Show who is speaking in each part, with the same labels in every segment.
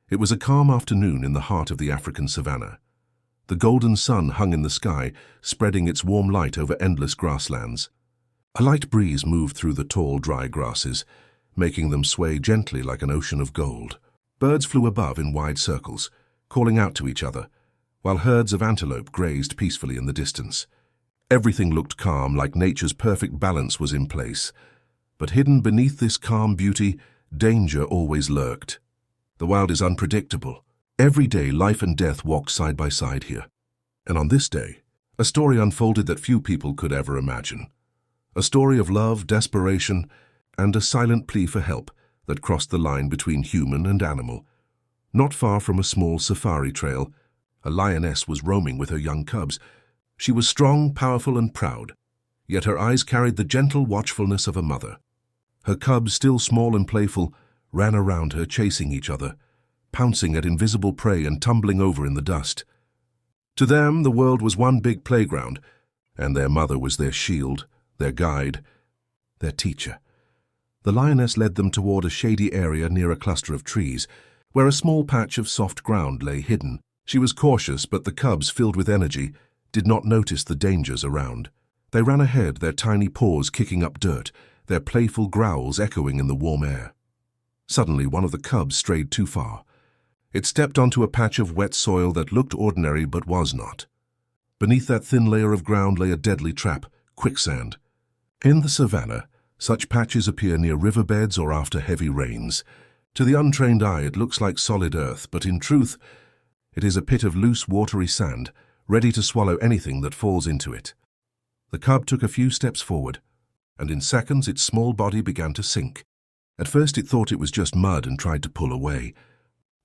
Speaker 1: It was a calm afternoon in the heart of the African savanna. The golden sun hung in the sky, spreading its warm light over endless grasslands. A light breeze moved through the tall, dry grasses, making them sway gently like an ocean of gold. Birds flew above in wide circles, calling out to each other, while herds of antelope grazed peacefully in the distance. Everything looked calm, like nature's perfect balance was in place. But hidden beneath this calm beauty, danger always lurked. The wild is unpredictable. Every day, life and death walk side by side here. And on this day, a story unfolded that few people could ever imagine. A story of love, desperation, and a silent plea for help that crossed the line between human and animal. Not far from a small safari trail, a lioness was roaming with her young cubs. She was strong, powerful, and proud, yet her eyes carried the gentle watchfulness of a mother. Her cubs, still small and playful, ran around her, chasing each other, pouncing at invisible prey and tumbling over in the dust. To them, the world was one big playground, and their mother was their shield, their guide, their teacher. The lioness led them toward a shady area near a cluster of trees, where a small patch of soft ground lay hidden. She was cautious, but the cubs, filled with energy, did not notice the dangers around. They ran ahead, their tiny paws kicking up dirt, their playful growls echoing in the warm air. Suddenly, one of the cubs strayed too far. It stepped onto a patch of wet soil that looked ordinary but was not. Beneath that thin layer of ground lay a deadly trap, quicksand. In the savanna, such patches appear near riverbeds or after heavy rains. To the untrained eye, it looks like solid earth, but in truth, it is a pit of loose, watery sand, ready to swallow anything that falls into it. The cub took a few steps forward, and in seconds its small body began to sink. At first it thought it was just mud and tried to pull away.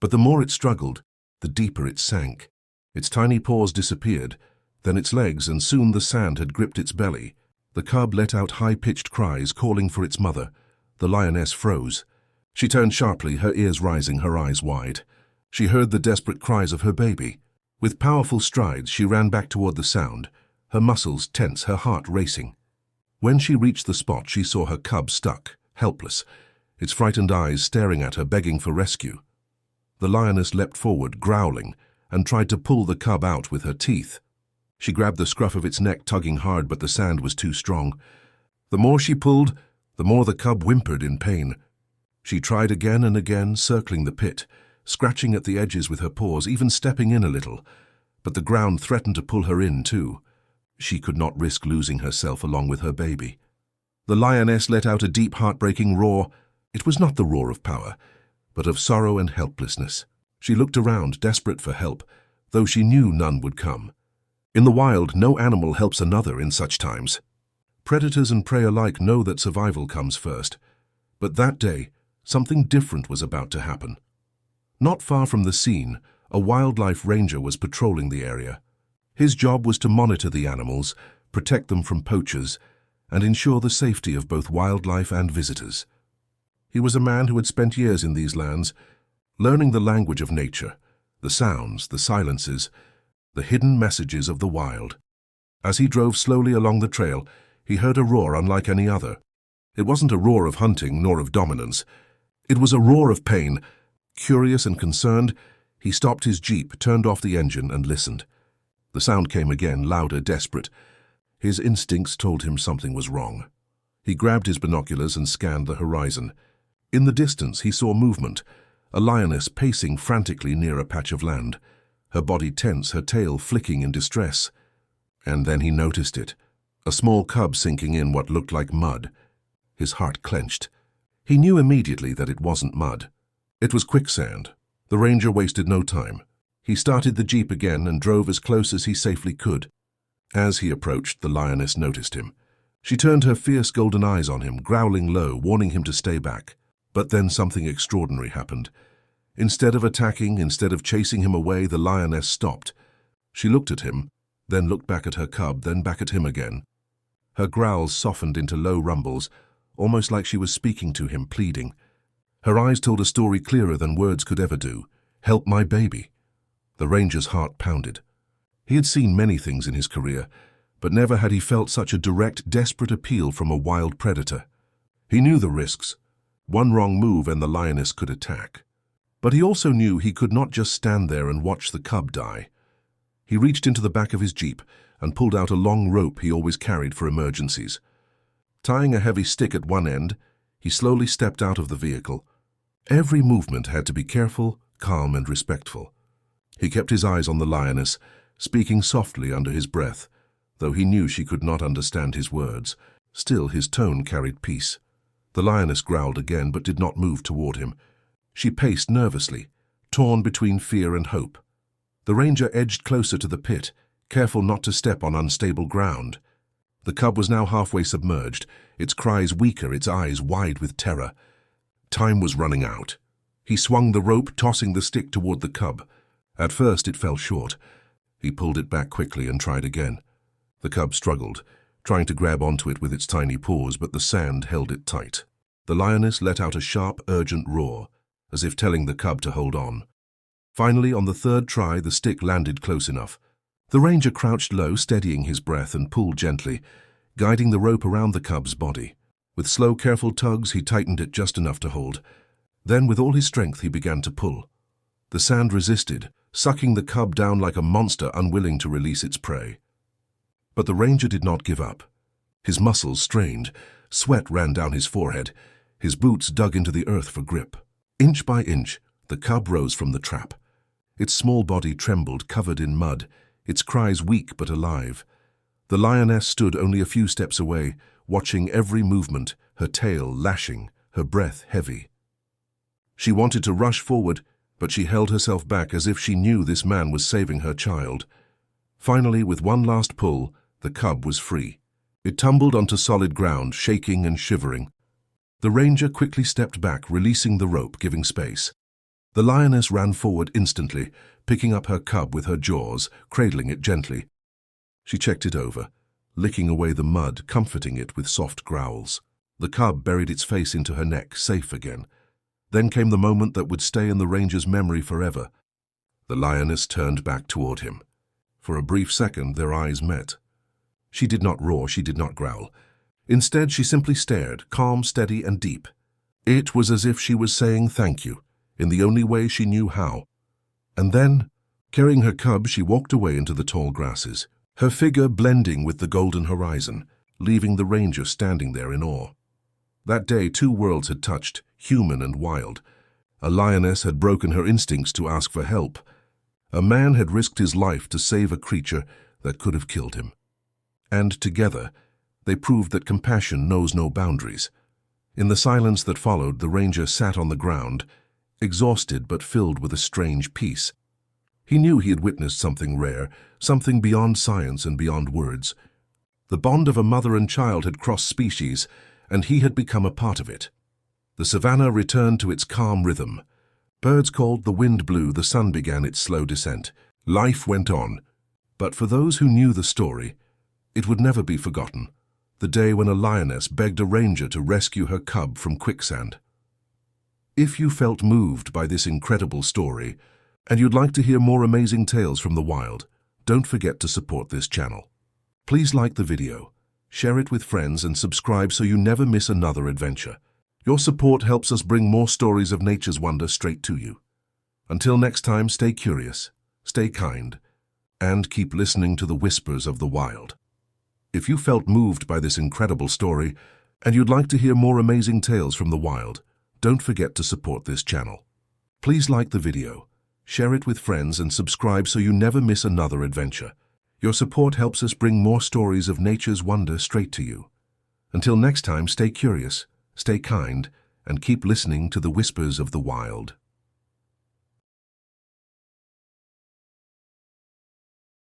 Speaker 1: But the more it struggled, the deeper it sank. Its tiny paws disappeared, then its legs, and soon the sand had gripped its belly. The cub let out high-pitched cries, calling for its mother. The lioness froze. She turned sharply, her ears rising, her eyes wide. She heard the desperate cries of her baby. With powerful strides, she ran back toward the sound, her muscles tense, her heart racing. When she reached the spot, she saw her cub stuck, helpless, its frightened eyes staring at her, begging for rescue. The lioness leapt forward, growling, and tried to pull the cub out with her teeth. She grabbed the scruff of its neck, tugging hard, but the sand was too strong. The more she pulled, the more the cub whimpered in pain. She tried again and again, circling the pit, scratching at the edges with her paws, even stepping in a little. But the ground threatened to pull her in, too. She could not risk losing herself along with her baby. The lioness let out a deep, heartbreaking roar. It was not the roar of power, but of sorrow and helplessness. She looked around, desperate for help, though she knew none would come. In the wild, no animal helps another in such times. Predators and prey alike know that survival comes first. But that day, something different was about to happen. Not far from the scene, a wildlife ranger was patrolling the area. His job was to monitor the animals, protect them from poachers, and ensure the safety of both wildlife and visitors. He was a man who had spent years in these lands, learning the language of nature, the sounds, the silences, the hidden messages of the wild. As he drove slowly along the trail, he heard a roar unlike any other. It wasn't a roar of hunting nor of dominance. It was a roar of pain. Curious and concerned, he stopped his jeep, turned off the engine, and listened. The sound came again, louder, desperate. His instincts told him something was wrong. He grabbed his binoculars and scanned the horizon. In the distance, he saw movement, a lioness pacing frantically near a patch of land, her body tense, her tail flicking in distress. And then he noticed it, a small cub sinking in what looked like mud. His heart clenched. He knew immediately that it wasn't mud. It was quicksand. The ranger wasted no time. He started the jeep again and drove as close as he safely could. As he approached, the lioness noticed him. She turned her fierce golden eyes on him, growling low, warning him to stay back. But then something extraordinary happened. Instead of attacking, instead of chasing him away, the lioness stopped. She looked at him, then looked back at her cub, then back at him again. Her growls softened into low rumbles, almost like she was speaking to him, pleading. Her eyes told a story clearer than words could ever do. Help my baby. The ranger's heart pounded. He had seen many things in his career, but never had he felt such a direct, desperate appeal from a wild predator. He knew the risks. One wrong move and the lioness could attack. But he also knew he could not just stand there and watch the cub die. He reached into the back of his jeep and pulled out a long rope he always carried for emergencies. Tying a heavy stick at one end, he slowly stepped out of the vehicle. Every movement had to be careful, calm, and respectful. He kept his eyes on the lioness, speaking softly under his breath, though he knew she could not understand his words. Still, his tone carried peace. The lioness growled again, but did not move toward him. She paced nervously, torn between fear and hope. The ranger edged closer to the pit, careful not to step on unstable ground. The cub was now halfway submerged, its cries weaker, its eyes wide with terror. Time was running out. He swung the rope, tossing the stick toward the cub. At first it fell short. He pulled it back quickly and tried again. The cub struggled, trying to grab onto it with its tiny paws, but the sand held it tight. The lioness let out a sharp, urgent roar, as if telling the cub to hold on. Finally, on the third try, the stick landed close enough. The ranger crouched low, steadying his breath, and pulled gently, guiding the rope around the cub's body. With slow, careful tugs, he tightened it just enough to hold. Then, with all his strength, he began to pull. The sand resisted, sucking the cub down like a monster unwilling to release its prey. But the ranger did not give up. His muscles strained, sweat ran down his forehead, his boots dug into the earth for grip. Inch by inch, the cub rose from the trap. Its small body trembled, covered in mud, its cries weak but alive. The lioness stood only a few steps away, watching every movement, her tail lashing, her breath heavy. She wanted to rush forward, but she held herself back as if she knew this man was saving her child. Finally, with one last pull, the cub was free. It tumbled onto solid ground, shaking and shivering. The ranger quickly stepped back, releasing the rope, giving space. The lioness ran forward instantly, picking up her cub with her jaws, cradling it gently. She checked it over, licking away the mud, comforting it with soft growls. The cub buried its face into her neck, safe again. Then came the moment that would stay in the ranger's memory forever. The lioness turned back toward him. For a brief second, their eyes met. She did not roar, she did not growl. Instead, she simply stared, calm, steady, and deep. It was as if she was saying thank you, in the only way she knew how. And then, carrying her cub, she walked away into the tall grasses, her figure blending with the golden horizon, leaving the ranger standing there in awe. That day, two worlds had touched, human and wild. A lioness had broken her instincts to ask for help. A man had risked his life to save a creature that could have killed him. And together, they proved that compassion knows no boundaries. In the silence that followed, the ranger sat on the ground, exhausted but filled with a strange peace. He knew he had witnessed something rare, something beyond science and beyond words. The bond of a mother and child had crossed species, and he had become a part of it. The savanna returned to its calm rhythm. Birds called, the wind blew, the sun began its slow descent. Life went on. But for those who knew the story, it would never be forgotten. The day when a lioness begged a ranger to rescue her cub from quicksand. If you felt moved by this incredible story, and you'd like to hear more amazing tales from the wild, don't forget to support this channel. Please like the video, share it with friends, and subscribe so you never miss another adventure. Your support helps us bring more stories of nature's wonder straight to you. Until next time, stay curious, stay kind, and keep listening to the whispers of the wild. If you felt moved by this incredible story, and you'd like to hear more amazing tales from the wild, don't forget to support this channel. Please like the video, share it with friends, and subscribe so you never miss another adventure. Your support helps us bring more stories of nature's wonder straight to you. Until next time, stay curious, stay kind, and keep listening to the whispers of the wild.